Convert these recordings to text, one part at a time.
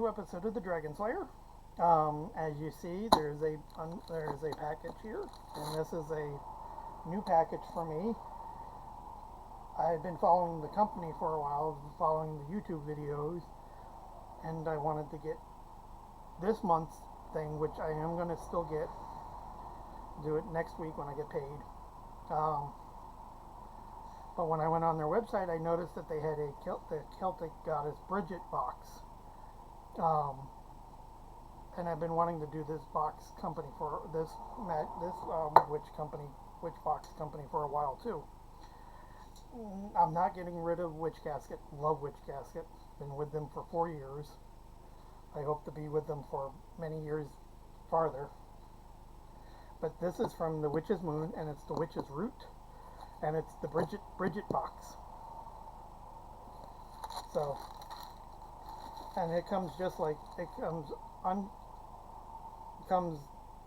new episode of the Dragon Slayer. As you see, there's a package here, and this is a new package for me. I've been following the company for a while, following the YouTube videos, and I wanted to get this month's thing, which I am going to still do it next week when I get paid. But when I went on their website, I noticed that they had the Celtic goddess Brigid box. And I've been wanting to do this box company for this witch box company for a while too. I'm not getting rid of Witch Casket. Love Witch Casket. Been with them for 4 years. I hope to be with them for many years farther. But this is from the Witch's Moon, and it's the Witch's Root, and it's the Brigid box. So, and it comes just like it comes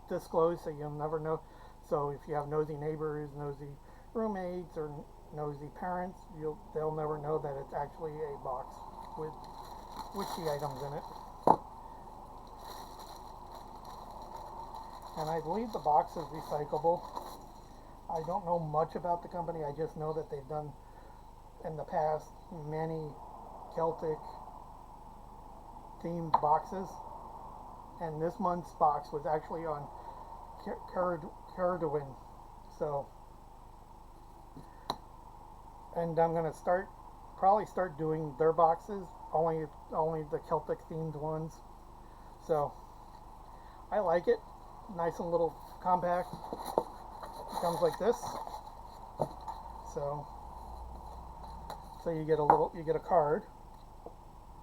disclosed, so you'll never know. So if you have nosy neighbors, nosy roommates, or nosy parents, they'll never know that it's actually a box with witchy items in it. And I believe the box is recyclable. I don't know much about the company. I just know that they've done in the past many Celtic themed boxes, and this month's box was actually on Caradwin. So, and I'm gonna probably start doing their boxes, only the Celtic themed ones. So I like it. Nice and little compact. It comes like this. So you get a card,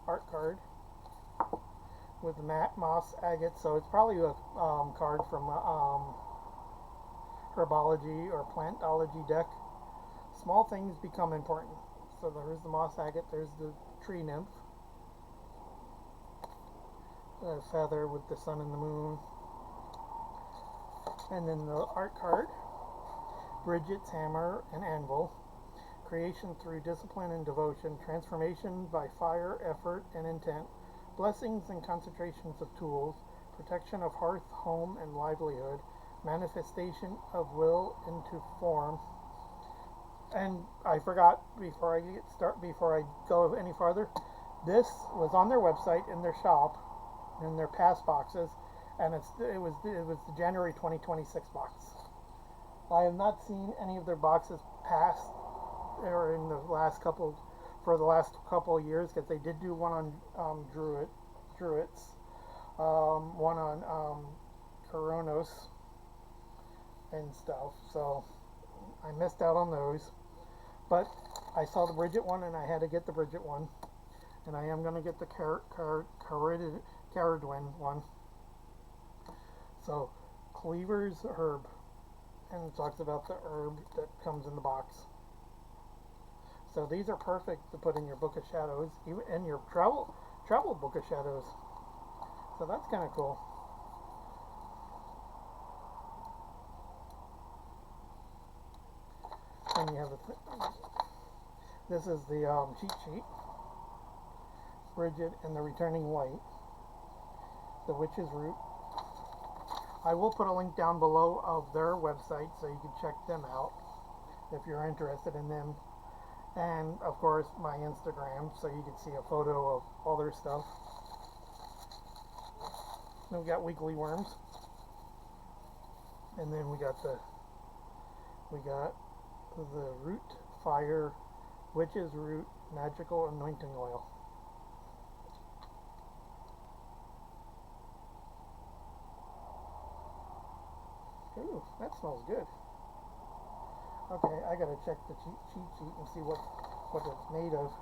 art card, with matte moss agate. So it's probably a card from herbology or plantology deck. Small things become important. So there's the moss agate. There's the tree nymph, the feather with the sun and the moon. And then the art card, Brigid's hammer and anvil, creation through discipline and devotion, transformation by fire, effort, and intent, blessings and concentrations of tools, protection of hearth, home, and livelihood, manifestation of will into form. And I forgot before I go any farther, this was on their website in their shop, in their past boxes. And it was the January 2026 box. I have not seen any of their boxes past or in the last couple of years, because they did do one on Druids, one on Coronos and stuff. So I missed out on those. But I saw the Brigid one, and I had to get the Brigid one, and I am going to get the Caradwin one. So, Cleaver's herb, and it talks about the herb that comes in the box. So these are perfect to put in your Book of Shadows, even in your travel Book of Shadows. So that's kind of cool. And you have this is the cheat sheet. Brigid and the Returning Light, the Witch's Root. I will put a link down below of their website so you can check them out if you're interested in them. And of course my Instagram, so you can see a photo of all their stuff. Then we got weekly worms. And then we got the root fire witch's root magical anointing oil. Ooh, that smells good. Okay, I gotta check the cheat sheet and see what it's made of.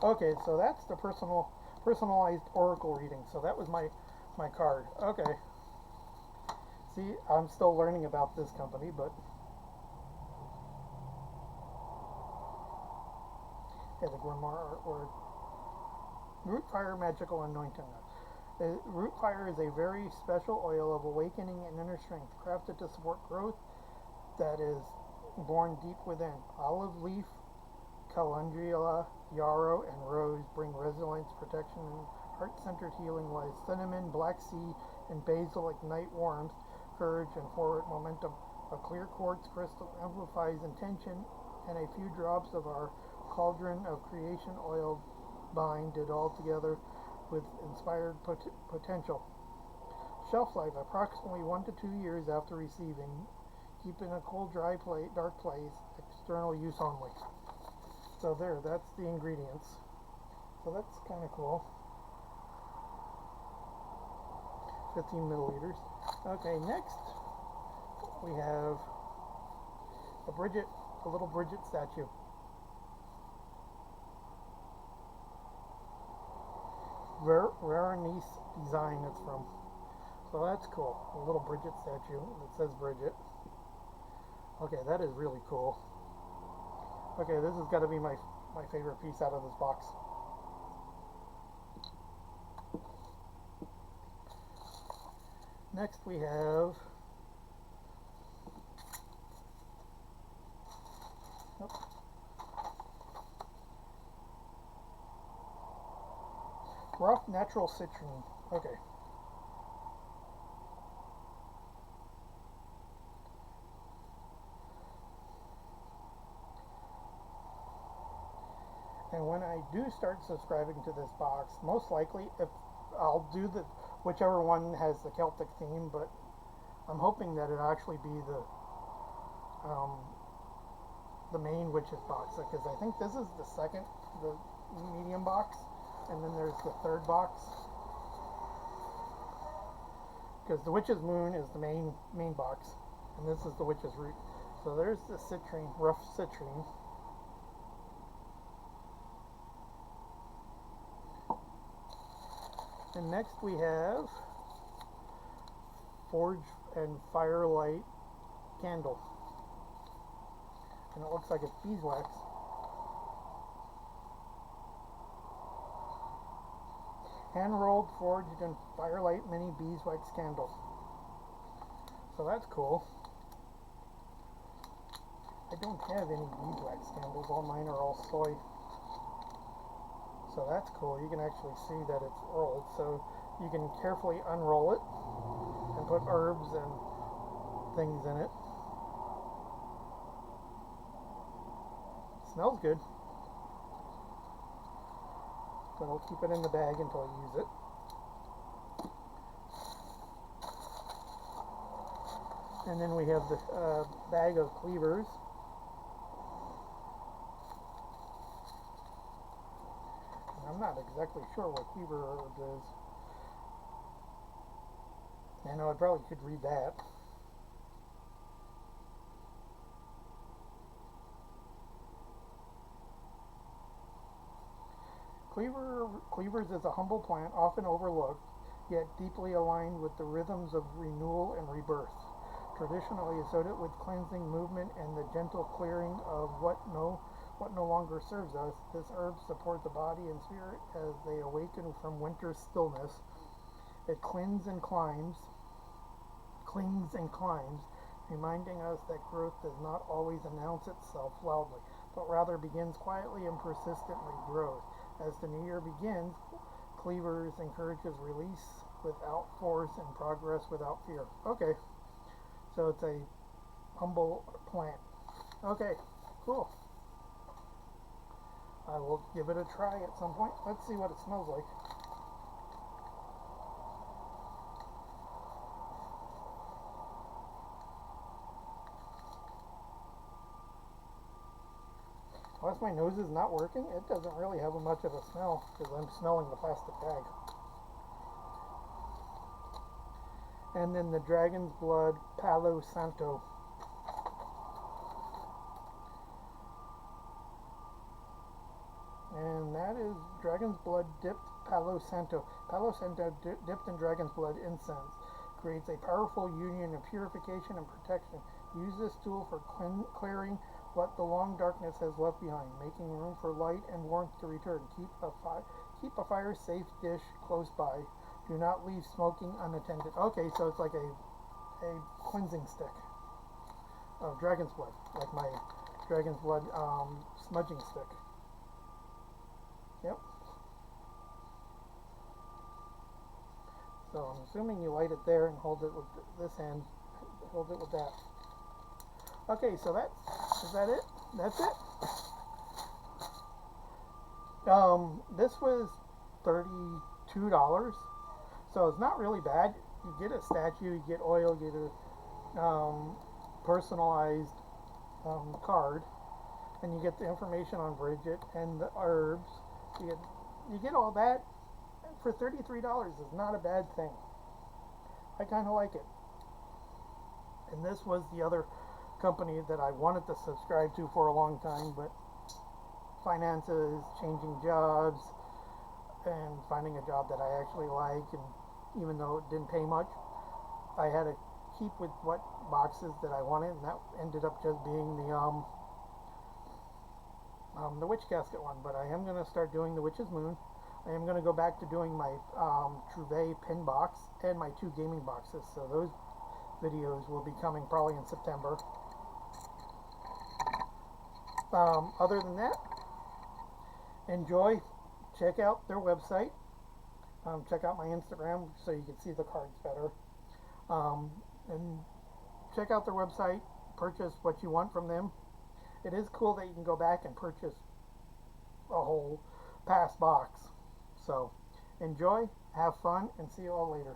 Okay, so that's the personalized oracle reading. So that was my card. Okay. See, I'm still learning about this company, but yeah, the Grimoire artwork. Root Fire Magical Anointing. Root Fire is a very special oil of awakening and inner strength, crafted to support growth that is born deep within. Olive leaf, calendula, yarrow, and rose bring resilience, protection, and heart-centered healing, while cinnamon, black seed, and basil ignite warmth, courage, and forward momentum. A clear quartz crystal amplifies intention, and a few drops of our cauldron of creation oil bind it all together with inspired potential. Shelf life approximately 1 to 2 years after receiving. Keep in a cool, dark place. External use only. So that's the ingredients. So that's kind of cool. 15 milliliters. Okay, next we have a little Brigid statue. Veronese design it's from. So that's cool. A little Brigid statue that says Brigid. Okay, that is really cool. Okay, this has got to be my favorite piece out of this box. Next we have rough natural citrine. Okay. And when I do start subscribing to this box, most likely, if I'll do whichever one has the Celtic theme, but I'm hoping that it'll actually be the main witches box, because I think this is the medium box, and then there's the third box, because the witch's moon is the main box, and this is the witch's root. So there's the citrine, rough citrine. And next we have Forge and Firelight candle. And it looks like it's beeswax. Hand-rolled, forged, and Firelight mini beeswax candle. So that's cool. I don't have any beeswax candles. All mine are all soy. So that's cool. You can actually see that it's rolled. So you can carefully unroll it and put herbs and things in it. Smells good. But I'll keep it in the bag until I use it. And then we have the bag of cleavers. I'm not exactly sure what cleaver herb is. I know I probably could read that. Cleavers is a humble plant, often overlooked, yet deeply aligned with the rhythms of renewal and rebirth. Traditionally associated with cleansing movement and the gentle clearing of what no longer serves us, this herb supports the body and spirit as they awaken from winter's stillness. It clings and climbs, reminding us that growth does not always announce itself loudly, but rather begins quietly and persistently grows. As the new year begins, Cleavers encourages release without force and progress without fear. Okay, so it's a humble plant. Okay, cool. I will give it a try at some point. Let's see what it smells like. Unless my nose is not working, it doesn't really have much of a smell because I'm smelling the plastic bag. And then the Dragon's Blood Palo Santo. And that is Dragon's Blood dipped Palo Santo. Palo Santo dipped in Dragon's Blood incense creates a powerful union of purification and protection. Use this tool for clearing what the long darkness has left behind, making room for light and warmth to return. Keep a fire-safe dish close by. Do not leave smoking unattended. Okay, so it's like a cleansing stick. of Dragon's Blood, like my Dragon's Blood smudging stick. Yep. So I'm assuming you light it there and hold it with this hand. Hold it with that. Okay, so is that it? That's it. This was $32, so it's not really bad. You get a statue, you get oil, you get a personalized card, and you get the information on Brigid and the herbs. You get all that for $33 is not a bad thing. I kind of like it. And this was the other company that I wanted to subscribe to for a long time, but finances, changing jobs, and finding a job that I actually like, and even though it didn't pay much, I had to keep with what boxes that I wanted, and that ended up just being the Witch Casket one. But I am going to start doing the Witch's Moon. I am going to go back to doing my Trouvé pin box and my 2 gaming boxes, so those videos will be coming probably in September. Other than that, enjoy. Check out their website. Check out my Instagram so you can see the cards better. And check out their website. Purchase what you want from them. It is cool that you can go back and purchase a whole past box. So enjoy, have fun, and see you all later.